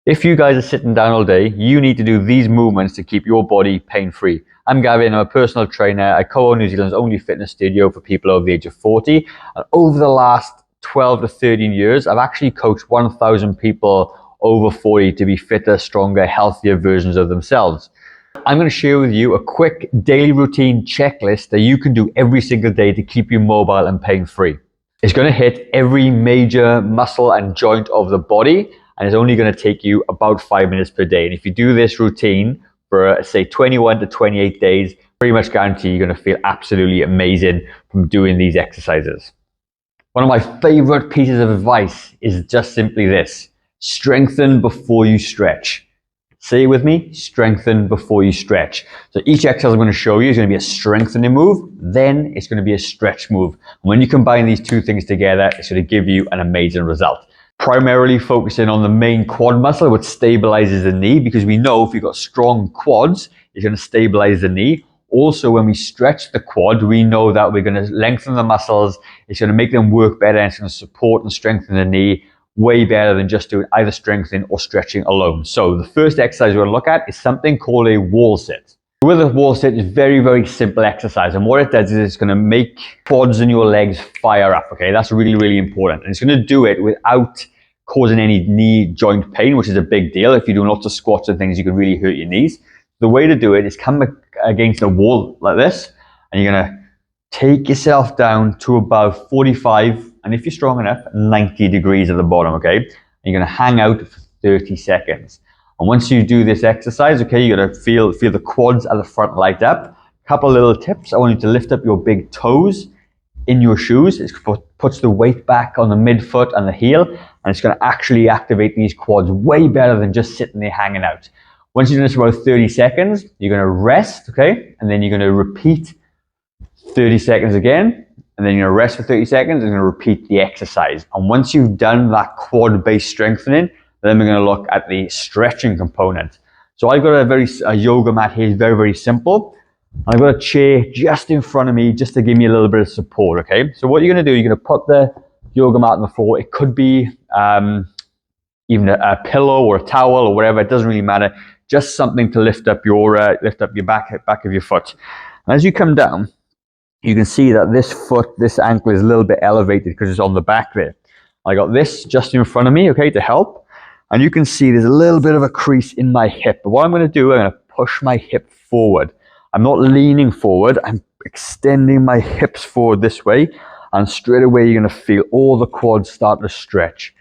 If you guys are sitting down all day, you need to do these movements to keep your body pain-free. I'm Gavin, I'm a personal trainer. I co-own New Zealand's only fitness studio for people over the age of 40. And over the last 12 to 13 years, I've actually coached 1,000 people over 40 to be fitter, stronger, healthier versions of themselves. I'm going to share with you a quick daily routine checklist that you can do every single day to keep you mobile and pain-free. It's going to hit every major muscle and joint of the body, and it's only going to take you about 5 minutes per day. And if you do this routine for, say, 21 to 28 days, pretty much guarantee you're going to feel absolutely amazing from doing these exercises. One of my favorite pieces of advice is just simply this: strengthen before you stretch. Say it with me: strengthen before you stretch. So each exercise I'm going to show you is going to be a strengthening move, then it's going to be a stretch move. And when you combine these two things together, it's going to give you an amazing result. Primarily focusing on the main quad muscle, which stabilizes the knee, because we know if you've got strong quads, it's going to stabilize the knee. Also, when we stretch the quad, we know that we're going to lengthen the muscles, it's going to make them work better, and it's going to support and strengthen the knee way better than just doing either strengthening or stretching alone. So the first exercise we're going to look at is something called a wall sit. With a wall sit, it's very, very simple exercise. And what it does is it's going to make quads in your legs fire up. Okay, that's really, really important. And it's going to do it without causing any knee joint pain, which is a big deal. If you're doing lots of squats and things, you can really hurt your knees. The way to do it is come against a wall like this, and you're going to take yourself down to about 45, and if you're strong enough, 90 degrees at the bottom, okay? And you're going to hang out for 30 seconds. And once you do this exercise, okay, you're going to feel the quads at the front light up. A couple of little tips. I want you to lift up your big toes in your shoes. It puts the weight back on the midfoot and the heel, and it's going to actually activate these quads way better than just sitting there hanging out. Once you've done this for about 30 seconds, you're going to rest, okay? And then you're going to repeat 30 seconds again, and then you're going to rest for 30 seconds, and you're going to repeat the exercise. And once you've done that quad-based strengthening, then we're going to look at the stretching component. So I've got a yoga mat here. It's very, very simple. I've got a chair just in front of me just to give me a little bit of support, okay? So what you're going to do, you're going to put the yoga mat on the floor. It could be even a pillow or a towel or whatever. It doesn't really matter. Just something to lift up your back of your foot. And as you come down, you can see that this ankle is a little bit elevated because it's on the back there. I got this just in front of me, okay, to help. And you can see there's a little bit of a crease in my hip. But what I'm going to do, I'm going to push my hip forward. I'm not leaning forward. I'm extending my hips forward this way. And straight away, you're going to feel all the quads start to stretch.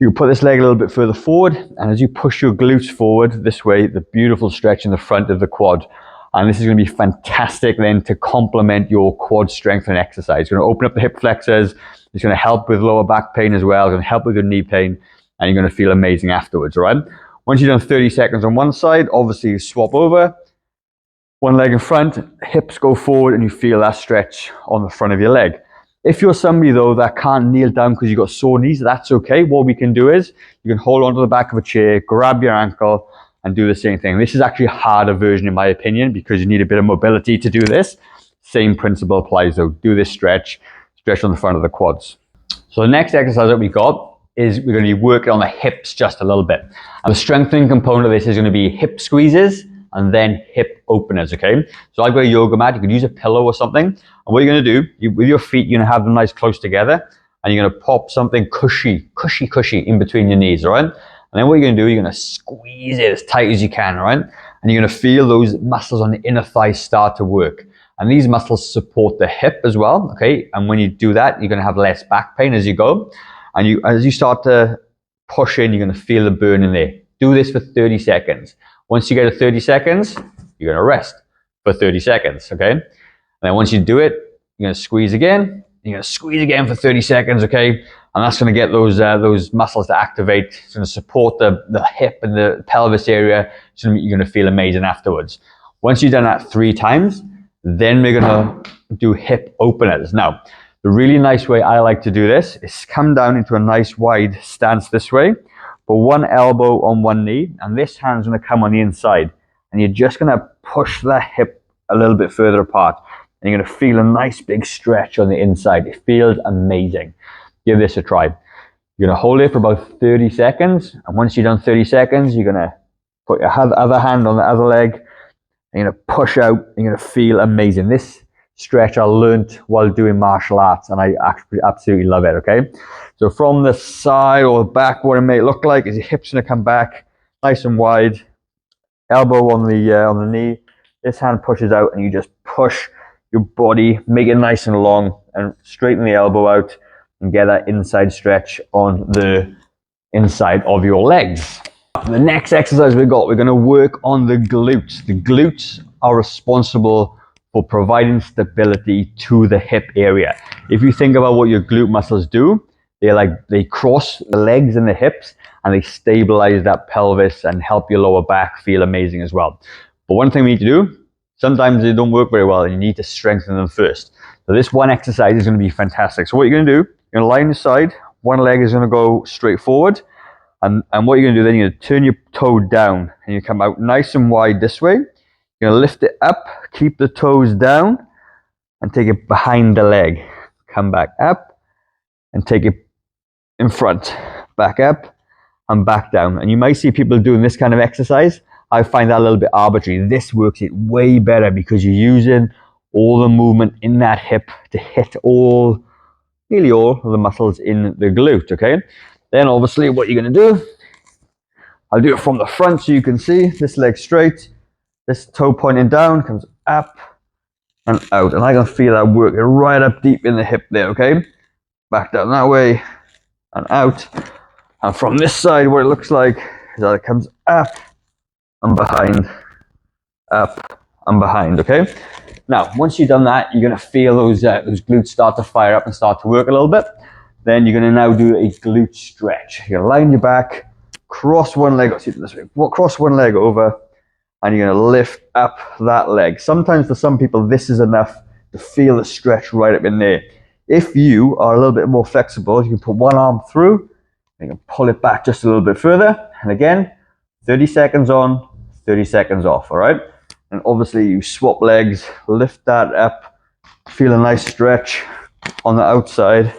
You put this leg a little bit further forward. And as you push your glutes forward this way, the beautiful stretch in the front of the quad. And this is going to be fantastic then to complement your quad strengthening exercise. It's going to open up the hip flexors. It's going to help with lower back pain as well. It's going to help with your knee pain. And you're going to feel amazing afterwards, all right? Once you've done 30 seconds on one side, obviously you swap over. One leg in front, hips go forward, and you feel that stretch on the front of your leg. If you're somebody, though, that can't kneel down because you've got sore knees, that's okay. What we can do is you can hold onto the back of a chair, grab your ankle, and do the same thing. This is actually a harder version, in my opinion, because you need a bit of mobility to do this. Same principle applies, though. Do this stretch on the front of the quads. So the next exercise that we got is we're going to be working on the hips just a little bit. And the strengthening component of this is going to be hip squeezes and then hip openers, okay? So I've got a yoga mat. You could use a pillow or something. And what you're going to do, with your feet, you're going to have them nice close together, and you're going to pop something cushy in between your knees, all right? And then what you're going to do, you're going to squeeze it as tight as you can, all right? And you're going to feel those muscles on the inner thigh start to work. And these muscles support the hip as well, okay? And when you do that, you're going to have less back pain as you go. And as you start to push in, you're going to feel the burn in there. Do this for 30 seconds. Once you get to 30 seconds, you're going to rest for 30 seconds, okay? And then once you do it, you're going to squeeze again. You're going to squeeze again for 30 seconds, okay? And that's going to get those muscles to activate. It's going to support the hip and the pelvis area. So you're going to feel amazing afterwards. Once you've done that 3 times, then we're going to do hip openers. Now, the really nice way I like to do this is come down into a nice wide stance this way, put one elbow on one knee, and this hand's going to come on the inside. And you're just going to push the hip a little bit further apart. And you're going to feel a nice big stretch on the inside. It feels amazing. Give this a try. You're gonna hold it for about 30 seconds. And once you've done 30 seconds, you're gonna put your other hand on the other leg. And you're gonna push out, and you're gonna feel amazing. This stretch I learned while doing martial arts, and I actually absolutely love it, okay? So from the side or the back, what it may look like is your hips gonna come back nice and wide, elbow on the knee. This hand pushes out, and you just push your body, make it nice and long, and straighten the elbow out, and get that inside stretch on the inside of your legs. The next exercise we're going to work on the glutes. The glutes are responsible for providing stability to the hip area. If you think about what your glute muscles do, they cross the legs and the hips, and they stabilize that pelvis and help your lower back feel amazing as well. But one thing we need to do, sometimes they don't work very well, and you need to strengthen them first. So this one exercise is going to be fantastic. So what you're going to do, you're going to lie on your side, one leg is going to go straight forward, and what you're going to do then, you're going to turn your toe down, and you come out nice and wide this way. You're going to lift it up, keep the toes down, and take it behind the leg. Come back up, and take it in front, back up, and back down. And you might see people doing this kind of exercise. I find that a little bit arbitrary. This works it way better because you're using all the movement in that hip to hit nearly all of the muscles in the glute, okay? Then obviously what you're gonna do, I'll do it from the front so you can see this leg straight, this toe pointing down, comes up and out. And I can feel that working right up deep in the hip there, okay? Back down that way and out. And from this side, what it looks like is that it comes up and behind, up and behind, okay? Now, once you've done that, you're gonna feel those glutes start to fire up and start to work a little bit. Then you're gonna now do a glute stretch. You're gonna lie on your back, cross one leg, cross one leg over, and you're gonna lift up that leg. Sometimes for some people, this is enough to feel the stretch right up in there. If you are a little bit more flexible, you can put one arm through, and you can pull it back just a little bit further. And again, 30 seconds on, 30 seconds off, all right? And obviously you swap legs, lift that up, feel a nice stretch on the outside,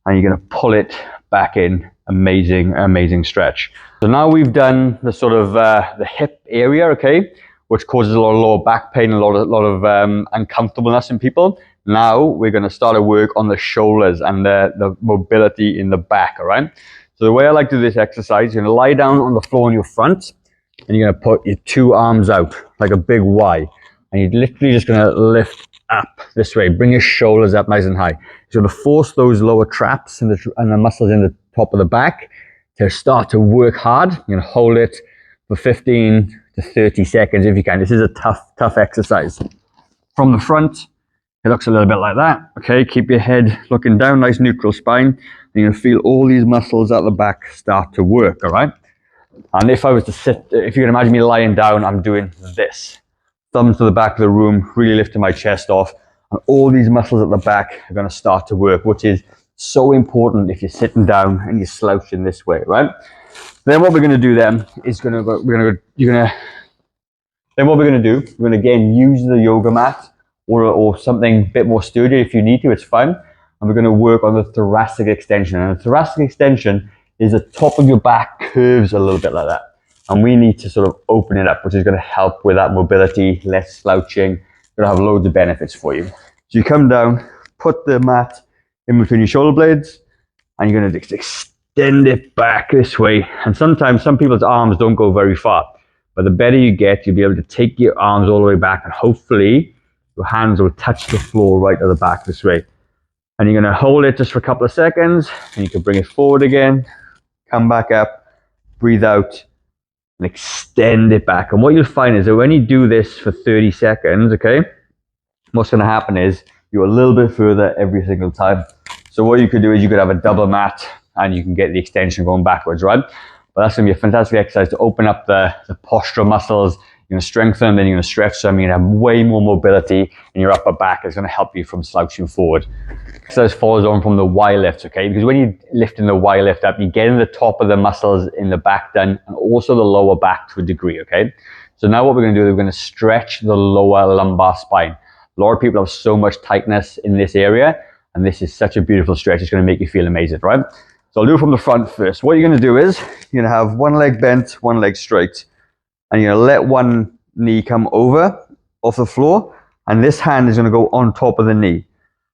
and you're gonna pull it back in. Amazing, amazing stretch. So now we've done the sort of the hip area, okay, which causes a lot of lower back pain, a lot of uncomfortableness in people. Now we're gonna start to work on the shoulders and the mobility in the back, all right? So the way I like to do this exercise, you're gonna lie down on the floor in your front, and you're gonna put your two arms out like a big Y, and you're literally just gonna lift up this way. Bring your shoulders up nice and high. You're gonna force those lower traps and the muscles in the top of the back to start to work hard. You're gonna hold it for 15 to 30 seconds if you can. This is a tough exercise. From the front, it looks a little bit like that. Okay, keep your head looking down, nice neutral spine. And you're gonna feel all these muscles at the back start to work, all right? And if I was to sit, if you can imagine me lying down, I'm doing this. Thumbs to the back of the room, really lifting my chest off. And all these muscles at the back are gonna start to work, which is so important if you're sitting down and you're slouching this way, right? Then what we're gonna do then is we're gonna again use the yoga mat or something a bit more sturdy if you need to, it's fine. And we're gonna work on the thoracic extension. And the thoracic extension is the top of your back curves a little bit like that. And we need to sort of open it up, which is gonna help with that mobility, less slouching. It's gonna have loads of benefits for you. So you come down, put the mat in between your shoulder blades, and you're gonna just extend it back this way. And sometimes some people's arms don't go very far, but the better you get, you'll be able to take your arms all the way back, and hopefully your hands will touch the floor right at the back this way. And you're gonna hold it just for a couple of seconds, and you can bring it forward again, come back up, breathe out, and extend it back. And what you'll find is that when you do this for 30 seconds, okay, what's gonna happen is you're a little bit further every single time. So what you could do is you could have a double mat, and you can get the extension going backwards, right? But that's gonna be a fantastic exercise to open up the postural muscles. You're gonna strengthen them, then you're gonna stretch them, you're gonna have way more mobility in your upper back. It's gonna help you from slouching forward. Exercise follows on from the Y lift, okay? Because when you're lifting the Y lift up, you're getting the top of the muscles in the back done, and also the lower back to a degree, okay? So now what we're gonna do is we're gonna stretch the lower lumbar spine. A lot of people have so much tightness in this area, and this is such a beautiful stretch. It's gonna make you feel amazing, right? So I'll do it from the front first. What you're going to do is you're going to have one leg bent, one leg straight. And you're going to let one knee come over off the floor. And this hand is going to go on top of the knee.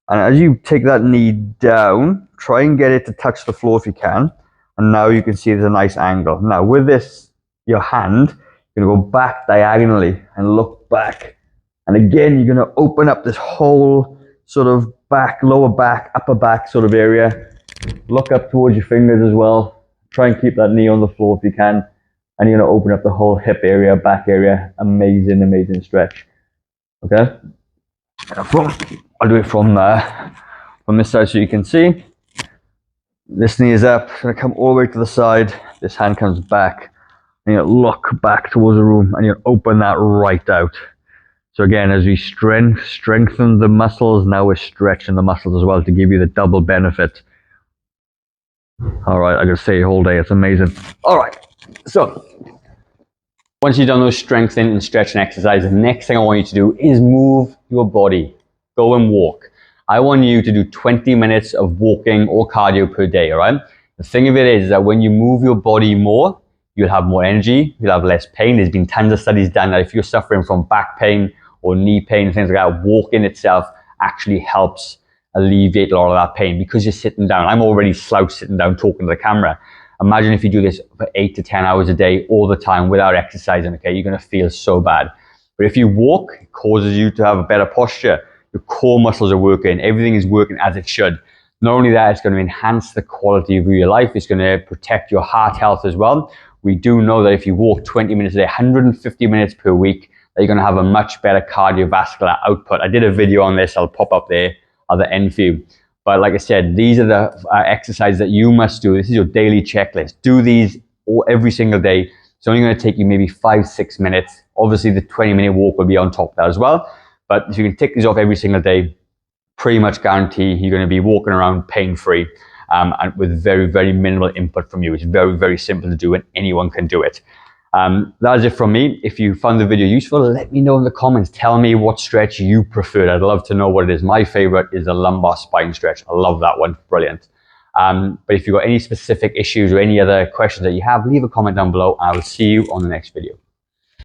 And as you take that knee down, try and get it to touch the floor if you can. And now you can see there's a nice angle. Now with this, your hand, you're going to go back diagonally and look back. And again, you're going to open up this whole sort of back, lower back, upper back sort of area. Look up towards your fingers as well. Try and keep that knee on the floor if you can. And you're going to open up the whole hip area, back area. Amazing, amazing stretch. Okay? I'll do it from this side so you can see. This knee is up. It's going to come all the way to the side. This hand comes back. And you look back towards the room and you open that right out. So again, as we strengthen the muscles, now we're stretching the muscles as well to give you the double benefit. All right, I could say all day. It's amazing. All right, so once you've done those strengthening and stretching exercises, the next thing I want you to do is move your body. Go and walk. I want you to do 20 minutes of walking or cardio per day, all right? The thing of it is that when you move your body more, you'll have more energy, you'll have less pain. There's been tons of studies done that if you're suffering from back pain or knee pain, things like that, walking itself actually helps alleviate a lot of that pain because you're sitting down. I'm already slouched sitting down talking to the camera. Imagine if you do this for 8 to 10 hours a day all the time without exercising, okay? You're gonna feel so bad. But if you walk, it causes you to have a better posture. Your core muscles are working, everything is working as it should. Not only that, it's gonna enhance the quality of your life, it's gonna protect your heart health as well. We do know that if you walk 20 minutes a day, 150 minutes per week, that you're gonna have a much better cardiovascular output. I did a video on this, I'll pop up there at the end for you. But like I said, these are the exercises that you must do. This is your daily checklist. Do these every single day. It's only going to take you maybe 5-6 minutes. Obviously, the 20-minute walk will be on top of that as well. But if you can tick these off every single day, pretty much guarantee you're going to be walking around pain-free and with very, very minimal input from you. It's very, very simple to do and anyone can do it. That is it from me. If you found the video useful, let me know in the comments. Tell me what stretch you preferred. I'd love to know what it is. My favorite is the lumbar spine stretch. I love that one. Brilliant. But if you've got any specific issues or any other questions that you have, leave a comment down below and I will see you on the next video.